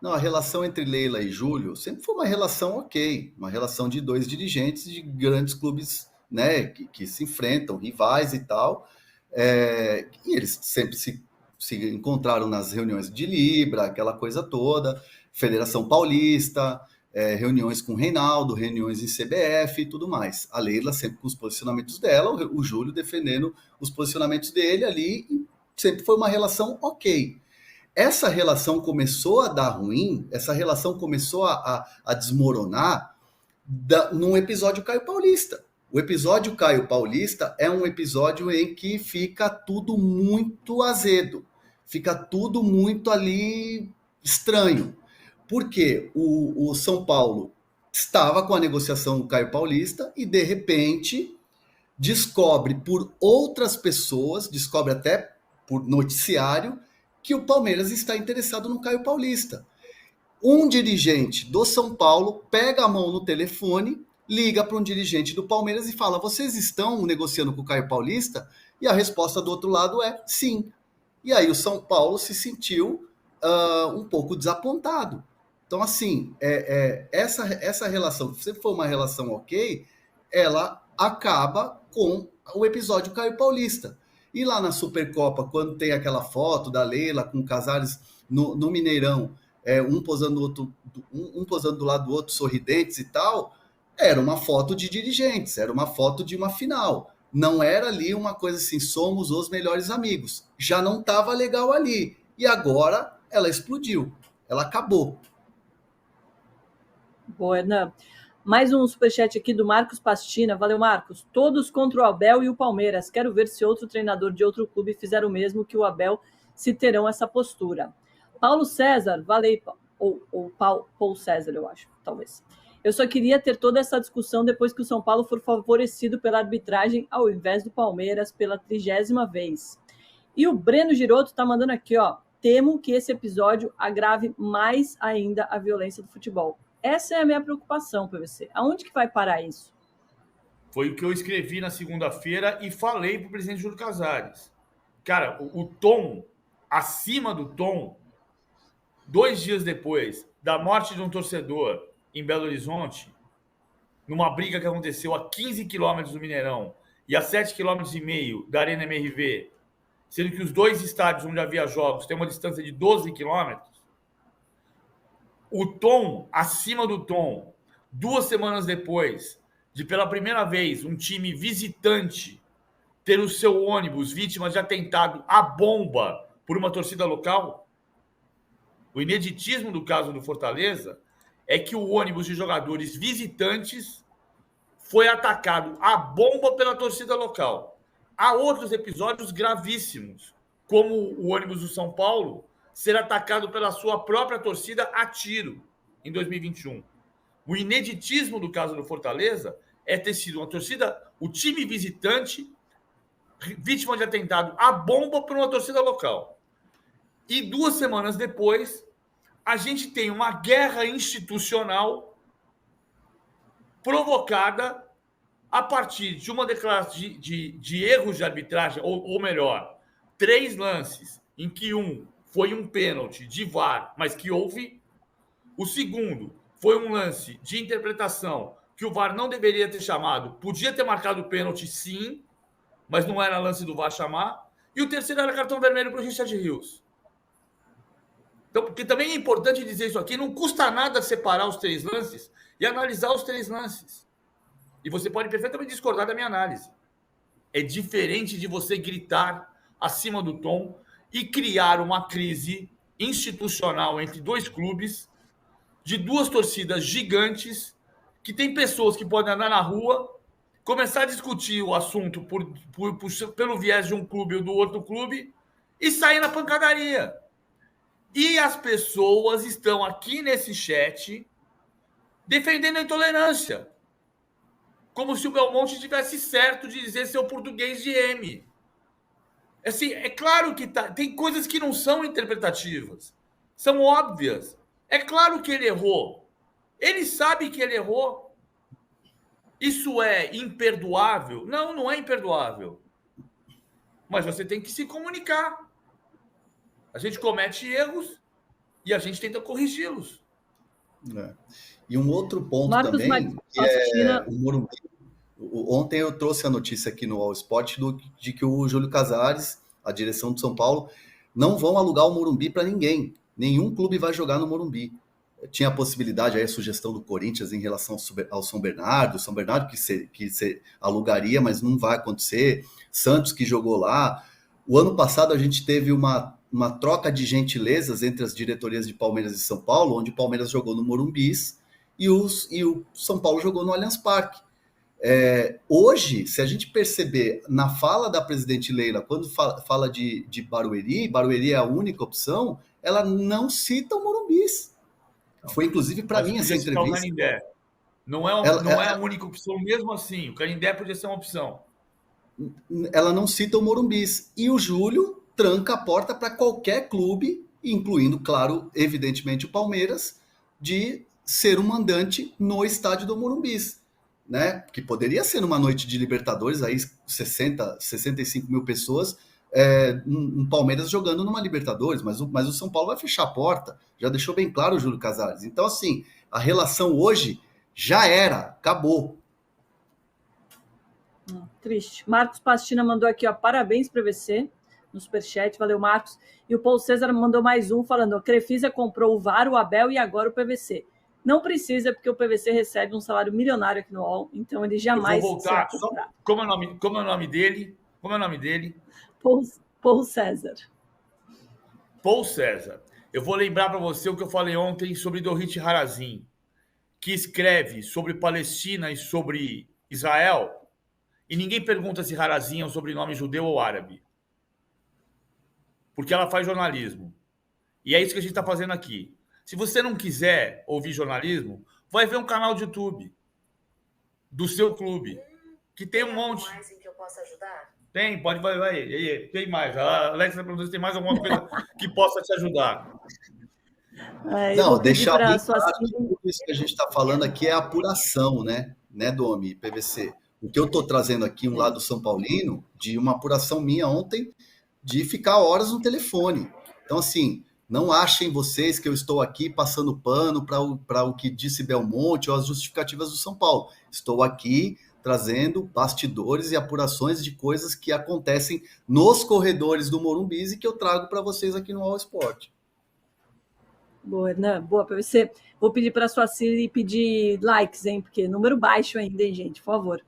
Não, a relação entre Leila e Júlio sempre foi uma relação ok, uma relação de dois dirigentes de grandes clubes, né, que se enfrentam, rivais e tal. E eles sempre se encontraram nas reuniões de Libra, aquela coisa toda, Federação Paulista, reuniões com o Reinaldo, reuniões em CBF e tudo mais. A Leila sempre com os posicionamentos dela, o Júlio defendendo os posicionamentos dele ali, sempre foi uma relação ok. Essa relação começou a dar ruim, essa relação começou a desmoronar num episódio Caio Paulista. O episódio Caio Paulista é um episódio em que fica tudo muito azedo, fica tudo muito ali estranho. Porque o São Paulo estava com a negociação do Caio Paulista e, de repente, descobre por outras pessoas, descobre até por noticiário, que o Palmeiras está interessado no Caio Paulista. Um dirigente do São Paulo pega a mão no telefone, liga para um dirigente do Palmeiras e fala: vocês estão negociando com o Caio Paulista? E a resposta do outro lado é sim. E aí o São Paulo se sentiu um pouco desapontado. Então, assim, essa relação, que sempre foi uma relação ok, ela acaba com o episódio Caio Paulista. E lá na Supercopa, quando tem aquela foto da Leila com o Casares no Mineirão, um posando do lado do outro, sorridentes e tal, era uma foto de dirigentes, era uma foto de uma final. Não era ali uma coisa assim, somos os melhores amigos. Já não estava legal ali. E agora ela explodiu, ela acabou. Boa, Hernan. Mais um superchat aqui do Marcos Pastina. Valeu, Marcos. Todos contra o Abel e o Palmeiras. Quero ver se outro treinador de outro clube fizer o mesmo que o Abel, se terão essa postura. Paulo César, valeu. Ou Paulo César, eu acho, talvez. Eu só queria ter toda essa discussão depois que o São Paulo for favorecido pela arbitragem ao invés do Palmeiras pela 30ª vez. E o Breno Giroto tá mandando aqui, ó. Temo que esse episódio agrave mais ainda a violência do futebol. Essa é a minha preocupação, PVC. Aonde que vai parar isso? Foi o que eu escrevi na segunda-feira e falei para o presidente Júlio Casares. Cara, o tom, acima do tom, 2 dias depois da morte de um torcedor em Belo Horizonte, numa briga que aconteceu a 15 quilômetros do Mineirão e a 7,5 quilômetros da Arena MRV, sendo que os 2 estádios onde havia jogos têm uma distância de 12 quilômetros, o tom, acima do tom, 2 semanas depois de, pela primeira vez, um time visitante ter o seu ônibus vítima de atentado à bomba por uma torcida local, o ineditismo do caso do Fortaleza é que o ônibus de jogadores visitantes foi atacado à bomba pela torcida local. Há outros episódios gravíssimos, como o ônibus do São Paulo ser atacado pela sua própria torcida a tiro em 2021. O ineditismo do caso do Fortaleza é ter sido uma torcida, o time visitante, vítima de atentado à bomba por uma torcida local. E 2 semanas depois, a gente tem uma guerra institucional provocada a partir de uma declaração de erros de arbitragem, ou melhor, 3 lances em que um foi um pênalti de VAR, mas que houve. O segundo foi um lance de interpretação que o VAR não deveria ter chamado. Podia ter marcado o pênalti, sim, mas não era lance do VAR chamar. E o terceiro era cartão vermelho para o Richard Rios. Então, porque também é importante dizer isso aqui, não custa nada separar os 3 lances e analisar os 3 lances. E você pode perfeitamente discordar da minha análise. É diferente de você gritar acima do tom e criar uma crise institucional entre 2 clubes, de 2 torcidas gigantes, que tem pessoas que podem andar na rua, começar a discutir o assunto pelo viés de um clube ou do outro clube e sair na pancadaria. E as pessoas estão aqui nesse chat defendendo a intolerância. Como se o Belmonte tivesse certo de dizer seu português de M. Assim, é claro que tem coisas que não são interpretativas. São óbvias. É claro que ele errou. Ele sabe que ele errou. Isso é imperdoável? Não, não é imperdoável. Mas você tem que se comunicar. A gente comete erros e a gente tenta corrigi-los. E um outro ponto Marcos também, que é o Morumbi. Ontem eu trouxe a notícia aqui no All Sport de que o Júlio Casares, a direção do São Paulo, não vão alugar o Morumbi para ninguém. Nenhum clube vai jogar no Morumbi. Tinha a possibilidade, aí a sugestão do Corinthians em relação ao São Bernardo que se alugaria, mas não vai acontecer. Santos que jogou lá. O ano passado a gente teve uma troca de gentilezas entre as diretorias de Palmeiras e São Paulo, onde o Palmeiras jogou no Morumbis e o São Paulo jogou no Allianz Parque. Hoje, se a gente perceber na fala da presidente Leila, quando fala de Barueri é a única opção, ela não cita o Morumbis. Foi, inclusive, para mim, essa entrevista. Não é a única opção, mesmo assim. O Canindé podia ser uma opção. Ela não cita o Morumbis. E o Júlio tranca a porta para qualquer clube, incluindo, claro, evidentemente, o Palmeiras, de ser um mandante no estádio do Morumbis. Né? Que poderia ser numa noite de Libertadores, aí 65 mil pessoas, um Palmeiras jogando numa Libertadores, mas o São Paulo vai fechar a porta, já deixou bem claro o Júlio Casares. Então, assim, a relação hoje já era, acabou. Triste. Marcos Pastina mandou aqui, ó, parabéns para você no superchat, valeu, Marcos. E o Paulo César mandou mais um, falando, a Crefisa comprou o VAR, o Abel e agora o PVC. Não precisa, porque o PVC recebe um salário milionário aqui no UOL, então ele jamais... Eu vou voltar. Como é o nome dele? Paul César. Paul César. Eu vou lembrar para você o que eu falei ontem sobre Dorit Harazin, que escreve sobre Palestina e sobre Israel, e ninguém pergunta se Harazin é um sobrenome judeu ou árabe. Porque ela faz jornalismo. E é isso que a gente está fazendo aqui. Se você não quiser ouvir jornalismo, vai ver um canal de YouTube do seu clube, que tem um monte. Mais em que eu possa ajudar? Tem, vai. Tem mais. A Alexa perguntou se tem mais alguma coisa que possa te ajudar. Não, deixar bem claro que tudo isso que a gente está falando aqui é apuração, né, Domi, PVC. O que eu estou trazendo aqui, um lado São Paulino, de uma apuração minha ontem, de ficar horas no telefone. Então, assim, não achem vocês que eu estou aqui passando pano para o que disse Belmonte ou as justificativas do São Paulo. Estou aqui trazendo bastidores e apurações de coisas que acontecem nos corredores do Morumbis e que eu trago para vocês aqui no All Sport. Boa, Hernan. Boa, para você. Vou pedir para a sua Siri pedir likes, hein? Porque número baixo ainda, hein, gente? Por favor.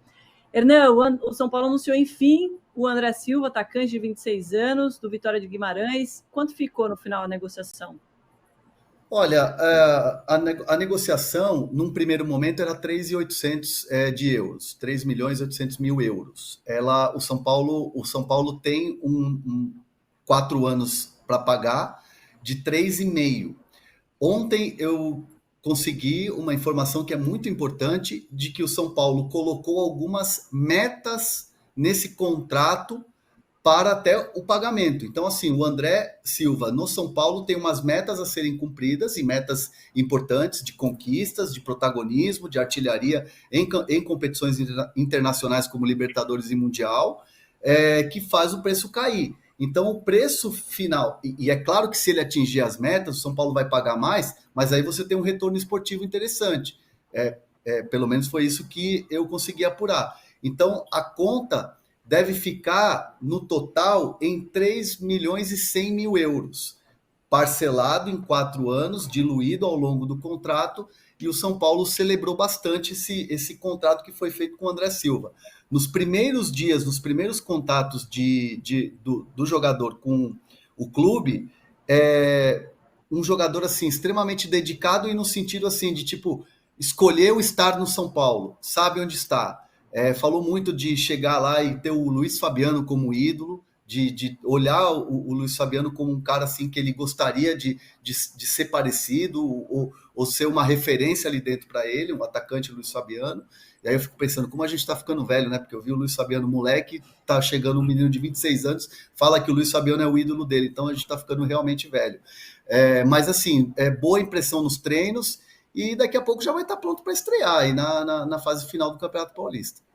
Hernan, o São Paulo anunciou, enfim, o André Silva, atacante de 26 anos, do Vitória de Guimarães. Quanto ficou no final a negociação? Olha, a negociação, num primeiro momento, era 3.800 de euros, 3.800.000 euros. O São Paulo tem 4 anos para pagar de 3,5. Ontem eu consegui uma informação que é muito importante, de que o São Paulo colocou algumas metas nesse contrato para até o pagamento. Então, assim, o André Silva no São Paulo tem umas metas a serem cumpridas, e metas importantes de conquistas, de protagonismo, de artilharia em competições internacionais como Libertadores e Mundial, que faz o preço cair. Então, o preço final, e é claro que se ele atingir as metas, o São Paulo vai pagar mais, mas aí você tem um retorno esportivo interessante. Pelo menos foi isso que eu consegui apurar. Então, a conta deve ficar, no total, em 3.100.000 euros, parcelado em 4 anos, diluído ao longo do contrato, e o São Paulo celebrou bastante esse contrato que foi feito com o André Silva. Nos primeiros dias, nos primeiros contatos do jogador com o clube, um jogador assim extremamente dedicado, e no sentido assim de tipo, escolheu estar no São Paulo, sabe onde está. Falou muito de chegar lá e ter o Luiz Fabiano como ídolo, de olhar o Luiz Fabiano como um cara assim que ele gostaria de ser parecido ou ser uma referência ali dentro para ele, um atacante Luiz Fabiano. E aí eu fico pensando, como a gente está ficando velho, né? Porque eu vi o Luiz Fabiano moleque, tá chegando um menino de 26 anos, fala que o Luiz Fabiano é o ídolo dele, então a gente está ficando realmente velho. Mas assim, boa impressão nos treinos, e daqui a pouco já vai estar pronto para estrear aí na fase final do Campeonato Paulista.